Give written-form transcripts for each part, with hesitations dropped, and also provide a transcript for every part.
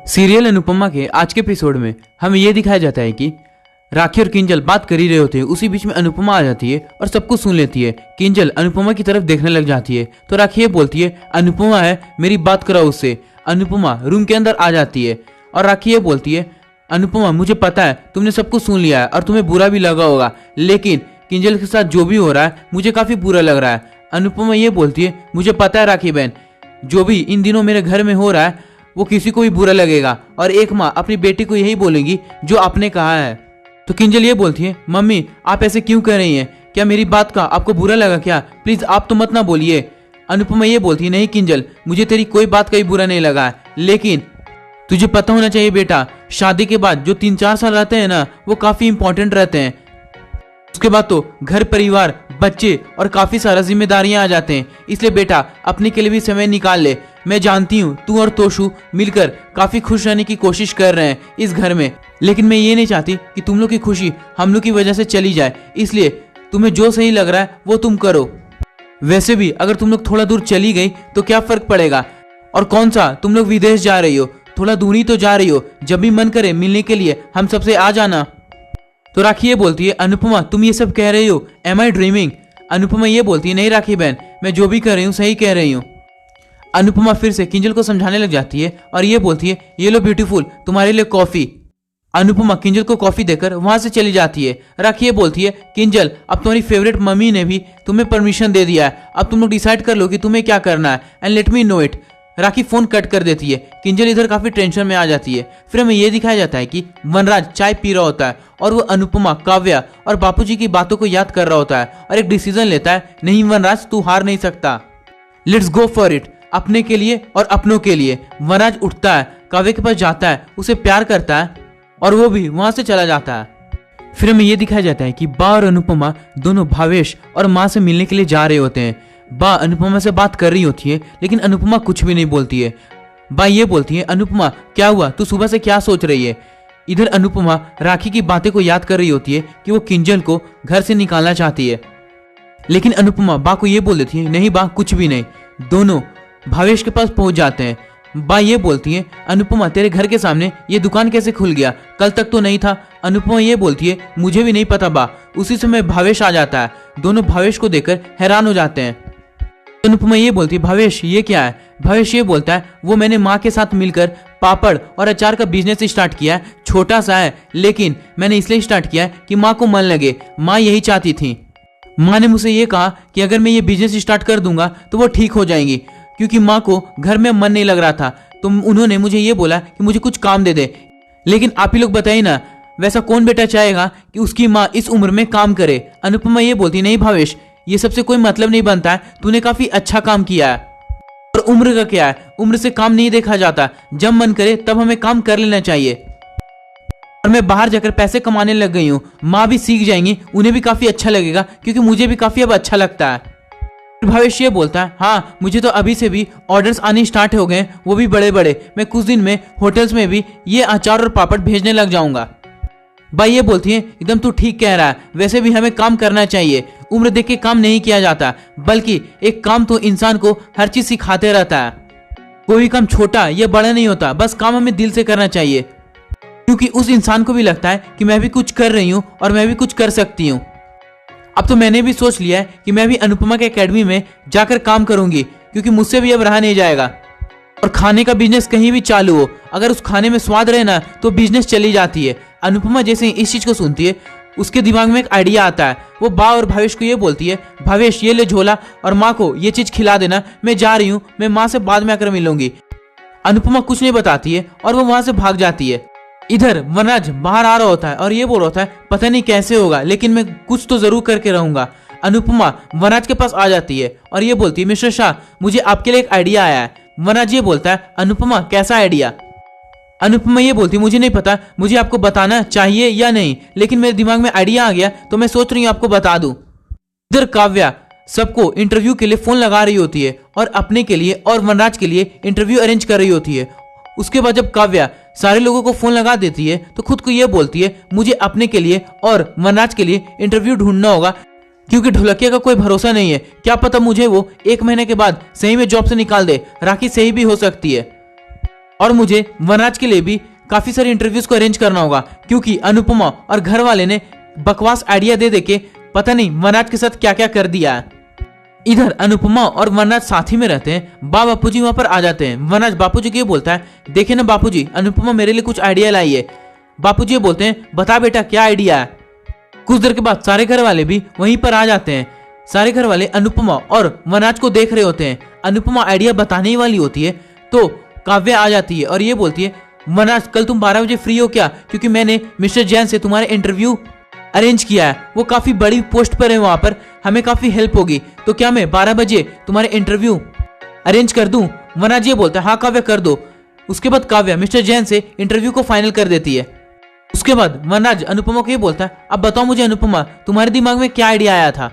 Serial Anupama के आज के एपिसोड में हमें यह दिखाया जाता है कि राखी और किंजल बात कर ही रहे होते हैं। उसी बीच में अनुपमा आ जाती है और सब कुछ सुन लेती है। किंजल अनुपमा की तरफ देखने लग जाती है तो राखी ये बोलती है अनुपमा है, मेरी बात कराओ उससे। अनुपमा रूम के अंदर आ जाती है और राखी ये बोलती है अनुपमा मुझे पता है तुमने सब कुछ सुन लिया है और तुम्हें बुरा भी लगा होगा, लेकिन किंजल के साथ जो भी हो रहा है मुझे काफी बुरा लग रहा है। अनुपमा ये बोलती है मुझे पता है राखी बहन, जो भी इन दिनों मेरे घर में हो रहा है वो किसी को भी बुरा लगेगा और एक माँ अपनी बेटी को यही बोलेंगी जो आपने कहा है। तो किंजल ये बोलती है मम्मी आप ऐसे क्यों कर रही हैं, क्या मेरी बात का आपको बुरा लगा क्या, प्लीज आप तो मत ना बोलिए। अनुपमा ये बोलती है नहीं किंजल, मुझे तेरी कोई बात का ही बुरा नहीं लगा है, लेकिन तुझे पता होना चाहिए बेटा, शादी के बाद जो 3-4 साल रहते हैं ना वो काफी इंपॉर्टेंट रहते हैं। उसके बाद तो घर परिवार बच्चे और काफी सारा जिम्मेदारियां आ जाते हैं, इसलिए बेटा अपने के लिए भी समय निकाल ले। मैं जानती हूँ तू और तोशु मिलकर काफी खुश रहने की कोशिश कर रहे हैं इस घर में, लेकिन मैं ये नहीं चाहती कि तुम लोग की खुशी हम लोग की वजह से चली जाए, इसलिए तुम्हें जो सही लग रहा है वो तुम करो। वैसे भी अगर तुम लोग थोड़ा दूर चली गई तो क्या फर्क पड़ेगा, और कौन सा तुम लोग विदेश जा रही हो, थोड़ा दूरी तो जा रही हो, जब भी मन करे मिलने के लिए हम सबसे आ जाना। तो राखी ये बोलती है अनुपमा तुम ये सब कह रही हो, एम आई ड्रीमिंग। अनुपमा ये बोलती है नहीं राखी बहन, मैं जो भी कर रही हूँ सही कह रही हूँ। अनुपमा फिर से किंजल को समझाने लग जाती है और ये बोलती है ये लो ब्यूटीफुल तुम्हारे लिए कॉफी। अनुपमा किंजल को कॉफी देकर वहां से चली जाती है। राखी ये बोलती है किंजल अब तुम्हारी फेवरेट मम्मी ने भी तुम्हें परमिशन दे दिया है, अब तुम लोग डिसाइड कर लो कि तुम्हें क्या करना है and let me know it. Rakhi phone cut कर देती है। किंजल इधर काफी टेंशन में आ जाती है। फिर हमें यह दिखाया जाता है कि वनराज चाय पी रहा होता है और वो अनुपमा, काव्या और बापूजी की बातों को याद कर रहा होता है और एक डिसीजन लेता है नहीं वनराज तू हार नहीं सकता, लेट्स गो फॉर इट, अपने के लिए और अपनों के लिए। वनराज उठता है, काव्या के पास जाता है, उसे प्यार करता है और वो भी वहां से चला जाता है। फिर हमें यह दिखाया जाता है कि बा और अनुपमा दोनों भावेश और माँ से मिलने के लिए जा रहे होते हैं। बा अनुपमा से बात कर रही होती है लेकिन अनुपमा कुछ भी नहीं बोलती है। बा ये बोलती है अनुपमा क्या हुआ, तू सुबह से क्या सोच रही है। इधर अनुपमा राखी की बातें को याद कर रही होती है कि वो किंजल को घर से निकालना चाहती है, लेकिन अनुपमा बा को ये बोल देती है नहीं बा कुछ भी नहीं। दोनों भावेश के पास पहुंच जाते हैं। बा ये बोलती है अनुपमा तेरे घर के सामने ये दुकान कैसे खुल गया, कल तक तो नहीं था। अनुपमा ये बोलती है मुझे भी नहीं पता बा। उसी समय भावेश आ जाता है। दोनों भावेश को देखकर हैरान हो जाते हैं। अनुपमा ये बोलती है भावेश ये क्या है। भावेश ये बोलता है वो मैंने माँ के साथ मिलकर पापड़ और अचार का बिजनेस स्टार्ट किया है, छोटा सा है लेकिन मैंने इसलिए स्टार्ट किया है कि माँ को मन लगे, माँ यही चाहती थी। माँ ने मुझसे ये कहा कि अगर मैं ये बिजनेस स्टार्ट कर दूंगा तो वो ठीक हो जाएंगी, क्योंकि माँ को घर में मन नहीं लग रहा था, तो उन्होंने मुझे ये बोला कि मुझे कुछ काम दे दे। लेकिन आप ही लोग बताइए ना, वैसा कौन बेटा चाहेगा कि उसकी माँ इस उम्र में काम करे। अनुपमा ये बोलती नहीं भावेश ये सबसे कोई मतलब नहीं बनता है, तूने काफी अच्छा काम किया है। और उम्र का क्या है, उम्र से काम नहीं देखा जाता, जब मन करे तब हमें काम कर लेना चाहिए। और मैं बाहर जाकर पैसे कमाने लग गई हूँ, माँ भी सीख जाएंगी, उन्हें भी काफी अच्छा लगेगा, क्योंकि मुझे भी काफी अब अच्छा लगता है। भावेश ये बोलता है हाँ मुझे तो अभी से भी ऑर्डर्स आने स्टार्ट हो गए, वो भी बड़े बड़े, मैं कुछ दिन में होटल्स में भी ये अचार और पापड़ भेजने लग जाऊंगा। भाई ये बोलती है एकदम तू ठीक कह रहा है, वैसे भी हमें काम करना चाहिए, उम्र देख के काम नहीं किया जाता, बल्कि एक काम तो इंसान को हर चीज सिखाते रहता है। कोई भी काम छोटा या बड़ा नहीं होता, बस काम हमें दिल से करना चाहिए, क्योंकि उस इंसान को भी लगता है कि मैं भी कुछ कर रही हूँ और मैं भी कुछ कर सकती हूँ। अब तो मैंने भी सोच लिया है कि मैं भी अनुपमा के एकेडमी में जाकर काम करूंगी, क्योंकि मुझसे भी अब रहा नहीं जाएगा। और खाने का बिजनेस कहीं भी चालू हो, अगर उस खाने में स्वाद रहे ना तो बिजनेस चली जाती है। अनुपमा जैसे ही इस चीज को सुनती है उसके दिमाग में एक आइडिया आता है। वो बा और भावेश को ये बोलती है भावेश ये ले झोला और माँ को ये चीज खिला देना, मैं जा रही हूँ, मैं माँ से बाद में आकर मिलूंगी। अनुपमा कुछ नहीं बताती है और वो वहां से भाग जाती है। इधर वनराज बाहर आ रहा होता है और ये बोल रहा होता है पता नहीं कैसे होगा, लेकिन मैं कुछ तो जरूर करके रहूंगा। अनुपमा वनराज के पास आ जाती है और ये बोलती है मिस्टर शाह मुझे आपके लिए एक आइडिया आया है। वनराज ये बोलता है अनुपमा कैसा आइडिया। अनुपमा ये बोलती है मुझे नहीं पता मुझे आपको बताना चाहिए या नहीं, लेकिन मेरे दिमाग में आइडिया आ गया तो मैं सोच रही हूँ आपको बता दूं। इधर काव्या सबको इंटरव्यू के लिए फोन लगा रही होती है और अपने के लिए और वनराज के लिए इंटरव्यू अरेंज कर रही होती है। उसके बाद जब काव्या सारे लोगों को फोन लगा देती है तो खुद को ये बोलती है मुझे अपने के लिए और वनराज के लिए इंटरव्यू ढूंढना होगा, क्योंकि ढोलकिया का कोई भरोसा नहीं है, क्या पता मुझे वो 1 महीने के बाद सही में जॉब से निकाल दे, राखी सही भी हो सकती है। और मुझे वनराज के लिए भी काफी सारे इंटरव्यूज को अरेंज करना होगा, क्योंकि अनुपमा और घर वाले ने बकवास आइडिया दे देके पता नहीं वनराज के साथ क्या क्या कर दिया है। इधर अनुपमा और वनराज साथ ही में रहते हैं। बापूजी वहां पर आ जाते हैं। वनराज बापूजी को ये बोलता है, देखे ना बापूजी, अनुपमा मेरे लिए कुछ आइडिया लाई है। बापूजी ये बोलते हैं, बता बेटा क्या आइडिया है। कुछ देर के बाद सारे घर वाले भी वहीं पर आ जाते हैं। सारे घर वाले अनुपमा और वनराज को देख रहे होते हैं। अनुपमा आइडिया बताने ही वाली होती है तो काव्या आ जाती है और ये बोलती है, वनराज कल तुम 12 बजे फ्री हो क्या, क्योंकि मैंने मिस्टर जैन से तुम्हारे इंटरव्यू अरेंज किया है, वो काफी बड़ी पोस्ट पर है, वहां पर हमें काफी हेल्प होगी, तो क्या मैं 12 बजे तुम्हारे इंटरव्यू अरेंज कर दूं। वनराज ये बोलता है, हाँ काव्या कर दो। उसके बाद काव्या मिस्टर जैन से इंटरव्यू को फाइनल कर देती है। उसके बाद वनराज अनुपमा को ये बोलता है, अब बताओ मुझे अनुपमा, तुम्हारे दिमाग में क्या आइडिया आया था।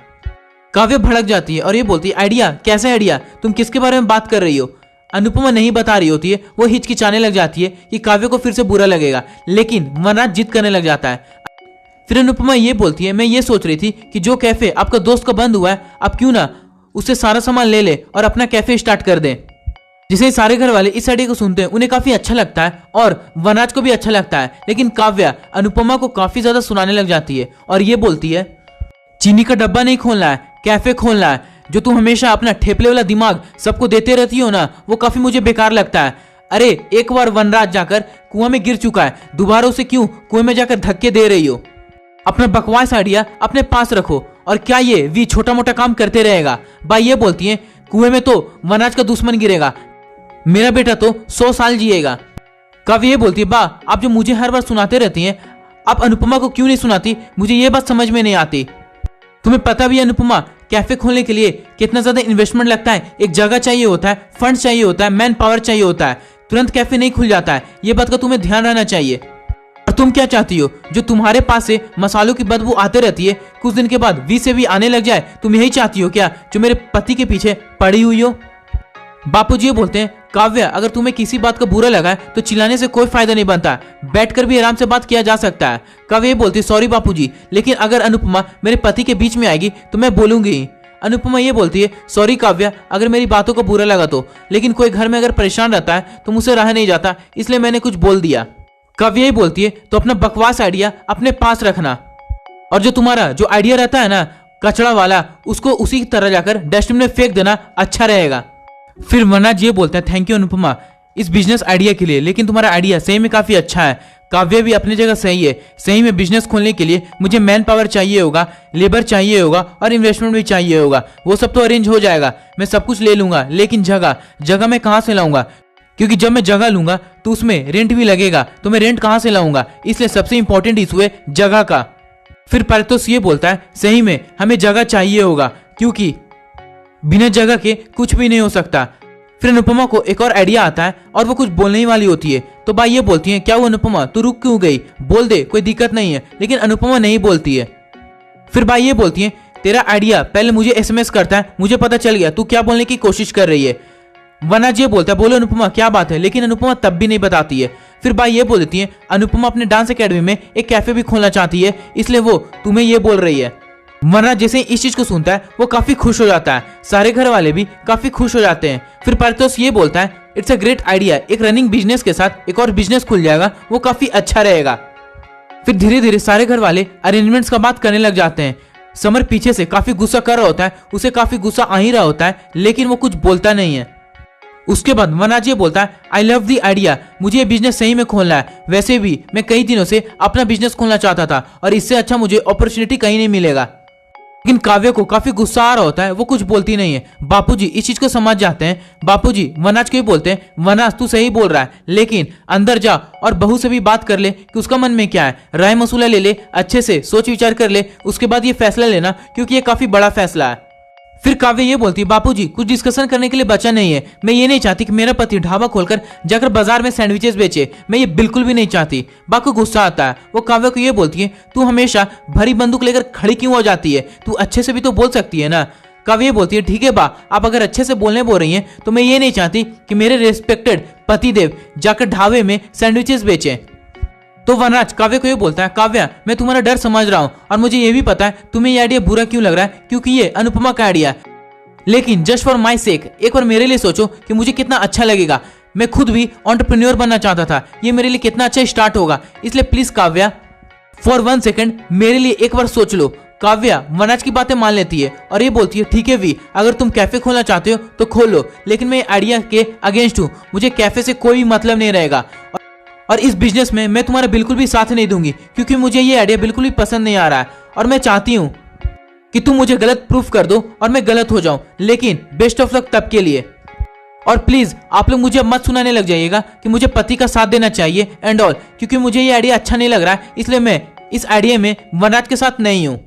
काव्या भड़क जाती है और ये बोलती है, आइडिया? कैसा आइडिया? तुम किसके बारे में बात कर रही हो? अनुपमा नहीं बता रही होती है। वो हिचकिचाने लग जाती है कि काव्या को फिर से बुरा लगेगा, लेकिन वनराज जिद करने लग जाता है। फिर अनुपमा ये बोलती है, मैं ये सोच रही थी कि जो कैफे आपका दोस्त का बंद हुआ है, अब क्यों ना उससे सारा सामान ले ले और अपना कैफे स्टार्ट कर दें। जिसे सारे घर वाले इस आइडिया को सुनते हैं, उन्हें काफी अच्छा लगता है और वनराज को भी अच्छा लगता है, लेकिन काव्या अनुपमा को काफी ज्यादा सुनाने लग जाती है और ये बोलती है, चीनी का डब्बा नहीं खोलना है, कैफे खोलना है। जो तुम हमेशा अपना ठेपले वाला दिमाग सबको देते रहती हो ना, वो काफी मुझे बेकार लगता है। अरे एक बार वनराज जाकर कुआं में गिर चुका है, दोबारा उसे क्यों कुएं में जाकर धक्के दे रही हो? अपना बकवास आइडिया अपने पास रखो। और क्या ये वी छोटा मोटा काम करते रहेगा? बाई ये बोलती है, कुएं में तो वनराज का दुश्मन गिरेगा, मेरा बेटा तो 100 साल जिएगा। काव्या ये बोलती है, बा आप जो मुझे हर बार सुनाते रहती हैं, आप अनुपमा को क्यों नहीं सुनाती? मुझे ये बात समझ में नहीं आती। तुम्हें पता भी है अनुपमा, कैफे खोलने के लिए कितना ज्यादा इन्वेस्टमेंट लगता है। एक जगह चाहिए होता है, फंड चाहिए होता है, मैन पावर चाहिए होता है, तुरंत कैफे नहीं खुल जाता है। ये बात का तुम्हें ध्यान रहना चाहिए। और तुम क्या चाहती हो? जो तुम्हारे पास से मसालों की बदबू आते रहती है, कुछ दिन के बाद वी से भी आने लग जाए, तुम यही चाहती हो क्या, जो मेरे पति के पीछे पड़ी हुई हो? बापूजी ये बोलते हैं, काव्या अगर तुम्हें किसी बात का बुरा लगा है तो चिल्लाने से कोई फायदा नहीं बनता, बैठकर भी आराम से बात किया जा सकता है। काव्या ये बोलती है, सॉरी बापूजी, लेकिन अगर अनुपमा मेरे पति के बीच में आएगी तो मैं बोलूंगी। अनुपमा ये बोलती है, सॉरी काव्या, अगर मेरी बातों को बुरा लगा तो, लेकिन कोई घर में अगर परेशान रहता है तो मुझसे रहा नहीं जाता, इसलिए मैंने कुछ बोल दिया। काव्या ये बोलती है, तो अपना बकवास आइडिया अपने पास रखना, और जो तुम्हारा जो आइडिया रहता है ना कचड़ा वाला, उसको उसी की तरह जाकर डस्टबिन में फेंक देना अच्छा रहेगा। फिर वनराज ये बोलता है, थैंक यू अनुपमा इस बिजनेस आइडिया के लिए, लेकिन तुम्हारा आइडिया सही में काफी अच्छा है। काव्या भी अपनी जगह सही है। सही में बिजनेस खोलने के लिए मुझे मैन पावर चाहिए होगा, लेबर चाहिए होगा और इन्वेस्टमेंट भी चाहिए होगा। वो सब तो अरेंज हो जाएगा, मैं सब कुछ ले लूंगा, लेकिन जगह मैं कहाँ से लाऊंगा? क्योंकि जब मैं जगह लूंगा तो उसमें रेंट भी लगेगा, तो मैं रेंट कहाँ से लाऊंगा? इसलिए सबसे इंपॉर्टेंट इशू है जगह का। फिर पारितोष ये बोलता है, सही में हमें जगह चाहिए होगा, क्योंकि बिना जगह के कुछ भी नहीं हो सकता। फिर अनुपमा को एक और आइडिया आता है और वो कुछ बोलने ही वाली होती है, तो बाई ये बोलती है, क्या वो अनुपमा तू रुक क्यों गई, बोल दे, कोई दिक्कत नहीं है। लेकिन अनुपमा नहीं बोलती है। फिर बाई ये बोलती है, तेरा आइडिया पहले मुझे SMS करता है, मुझे पता चल गया तू क्या बोलने की कोशिश कर रही है। वनराज ये बोलता है, बोलो अनुपमा क्या बात है, लेकिन अनुपमा तब भी नहीं बताती है। फिर बाई ये बोल देती है, अनुपमा अपने डांस एकेडमी में एक कैफे भी खोलना चाहती है, इसलिए वो तुम्हें ये बोल रही है। वनराज जैसे इस चीज को सुनता है वो काफी खुश हो जाता है, सारे घर वाले भी काफी खुश हो जाते हैं। फिर पारितोष ये बोलता है, इट्स अ ग्रेट आइडिया, एक रनिंग बिजनेस के साथ एक और बिजनेस खुल जाएगा, वो काफी अच्छा रहेगा। फिर धीरे धीरे सारे घर वाले अरेंजमेंट्स का बात करने लग जाते हैं। समर पीछे से काफी गुस्सा कर रहा होता है, उसे काफी गुस्सा आ ही रहा होता है, लेकिन वो कुछ बोलता नहीं है। उसके बाद वनराज ये बोलता है, आई लव द आइडिया, मुझे ये बिजनेस सही में खोलना है। वैसे भी मैं कई दिनों से अपना बिजनेस खोलना चाहता था और इससे अच्छा मुझे अपॉर्चुनिटी कहीं नहीं मिलेगा। लेकिन काव्या को काफी गुस्सा आ रहा होता है, वो कुछ बोलती नहीं है। बापूजी इस चीज को समझ जाते हैं। बापूजी वनराज को ही बोलते हैं, वनराज तू सही बोल रहा है, लेकिन अंदर जा और बहू से भी बात कर ले कि उसका मन में क्या है, राय मसूला ले ले, अच्छे से सोच विचार कर ले, उसके बाद ये फैसला लेना, क्योंकि ये काफी बड़ा फैसला है। फिर काव्या ये बोलती है, बापूजी कुछ डिस्कशन करने के लिए बचा नहीं है, मैं ये नहीं चाहती कि मेरा पति ढाबा खोलकर जाकर बाजार में सैंडविचेस बेचे, मैं ये बिल्कुल भी नहीं चाहती। बा को गुस्सा आता है, वो काव्या को ये बोलती है, तू हमेशा भरी बंदूक लेकर खड़ी क्यों हो जाती है, तू अच्छे से भी तो बोल सकती है ना। काव्या बोलती है, ठीक है बा, आप अगर अच्छे से बोलने बोल रही हैं तो मैं ये नहीं चाहती कि मेरे रेस्पेक्टेड पतिदेव जाकर ढाबे में सैंडविचेस बेचे। तो वनराज काव्या को ये बोलता है, काव्या मैं तुम्हारा डर समझ रहा हूँ और मुझे ये भी पता है तुम्हें ये आइडिया बुरा क्यों लग रहा है, क्योंकि ये अनुपमा का आइडिया है, लेकिन जस्ट फॉर माई सेक एक बार मेरे लिए सोचो कि मुझे कितना अच्छा लगेगा। मैं खुद भी एंटरप्रेन्योर बनना चाहता था, ये मेरे लिए कितना अच्छा स्टार्ट होगा। इसलिए प्लीज काव्या फॉर 1 सेकंड मेरे लिए एक बार सोच लो। काव्या वनराज की बातें मान लेती है और ये बोलती है ठीक है वी, अगर तुम कैफे खोलना चाहते हो तो खोलो, लेकिन मैं आइडिया के अगेंस्ट हूँ, मुझे कैफे से कोई मतलब नहीं रहेगा और इस बिजनेस में मैं तुम्हारा बिल्कुल भी साथ नहीं दूंगी, क्योंकि मुझे ये आइडिया बिल्कुल भी पसंद नहीं आ रहा है और मैं चाहती हूँ कि तुम मुझे गलत प्रूफ कर दो और मैं गलत हो जाऊं, लेकिन बेस्ट ऑफ लक तब के लिए। और प्लीज आप लोग मुझे अब मत सुनाने लग जाइएगा कि मुझे पति का साथ देना चाहिए एंड ऑल, क्योंकि मुझे ये आइडिया अच्छा नहीं लग रहा है, इसलिए मैं इस आइडिया में वनराज के साथ नहीं हूं।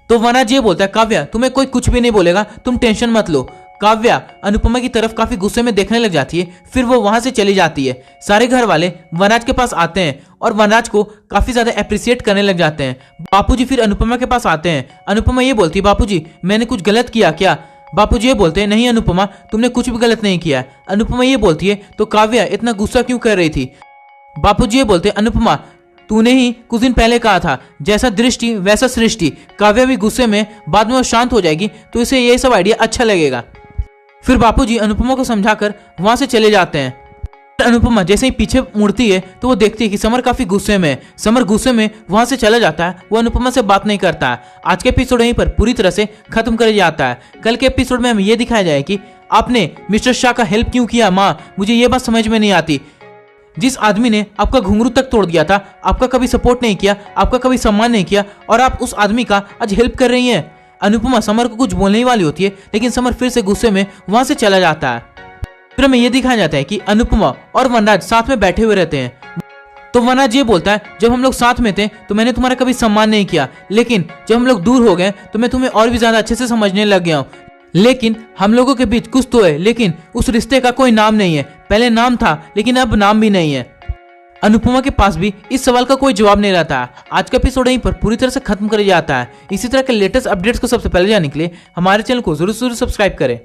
तो वनराज ये बोलता है काव्या तुम्हें कोई कुछ भी नहीं बोलेगा, तुम टेंशन मत लो। काव्या अनुपमा की तरफ काफी गुस्से में देखने लग जाती है, फिर वो वहां से चली जाती है। सारे घर वाले वनराज के पास आते हैं और वनराज को काफी ज्यादा अप्रिशिएट करने लग जाते हैं। बापूजी फिर अनुपमा के पास आते हैं। अनुपमा ये बोलती है बापूजी मैंने कुछ गलत किया क्या? बापूजी ये बोलते हैं नहीं अनुपमा, तुमने कुछ भी गलत नहीं किया। अनुपमा ये बोलती है तो काव्या इतना गुस्सा क्यों कर रही थी? बापूजी ये बोलते हैं अनुपमा तूने ही कुछ दिन पहले कहा था जैसा दृष्टि वैसा सृष्टि। काव्या भी गुस्से में बाद में वो शांत हो जाएगी तो इसे ये सब आइडिया अच्छा लगेगा। फिर बापूजी अनुपमा को समझाकर वहां से चले जाते हैं। अनुपमा जैसे ही पीछे मुड़ती है तो वो देखती है कि समर काफी गुस्से में है। समर गुस्से में वहां से चला जाता है, वो अनुपमा से बात नहीं करता है। आज के एपिसोड यहीं पर पूरी तरह से खत्म कर जाता है। कल के एपिसोड में हमें ये दिखाया जाए कि आपने मिस्टर शाह का हेल्प क्यों किया। माँ मुझे ये बात समझ में नहीं आती, जिस आदमी ने आपका घुंघरू तक तोड़ दिया था, आपका कभी सपोर्ट नहीं किया, आपका कभी सम्मान नहीं किया और आप उस आदमी का आज हेल्प कर रही हैं। अनुपमा समर को कुछ बोलने ही वाली होती है, लेकिन समर फिर से गुस्से में वहां से चला जाता है। फिर हमें यह दिखाया जाता है कि अनुपमा और वनराज साथ में बैठे हुए रहते हैं। तो वनराज ये बोलता है जब हम लोग साथ में थे तो मैंने तुम्हारा कभी सम्मान नहीं किया, लेकिन जब हम लोग दूर हो गए तो मैं तुम्हें और भी ज्यादा अच्छे से समझने लग गया हूँ। लेकिन हम लोगों के बीच कुछ तो है, लेकिन उस रिश्ते का कोई नाम नहीं है। पहले नाम था लेकिन अब नाम भी नहीं है। अनुपमा के पास भी इस सवाल का कोई जवाब नहीं रहता है। आज का एपिसोड यहीं पर पूरी तरह से खत्म कर जाता है। इसी तरह के लेटेस्ट अपडेट्स को सबसे पहले जानने के लिए हमारे चैनल को जरूर सब्सक्राइब करें।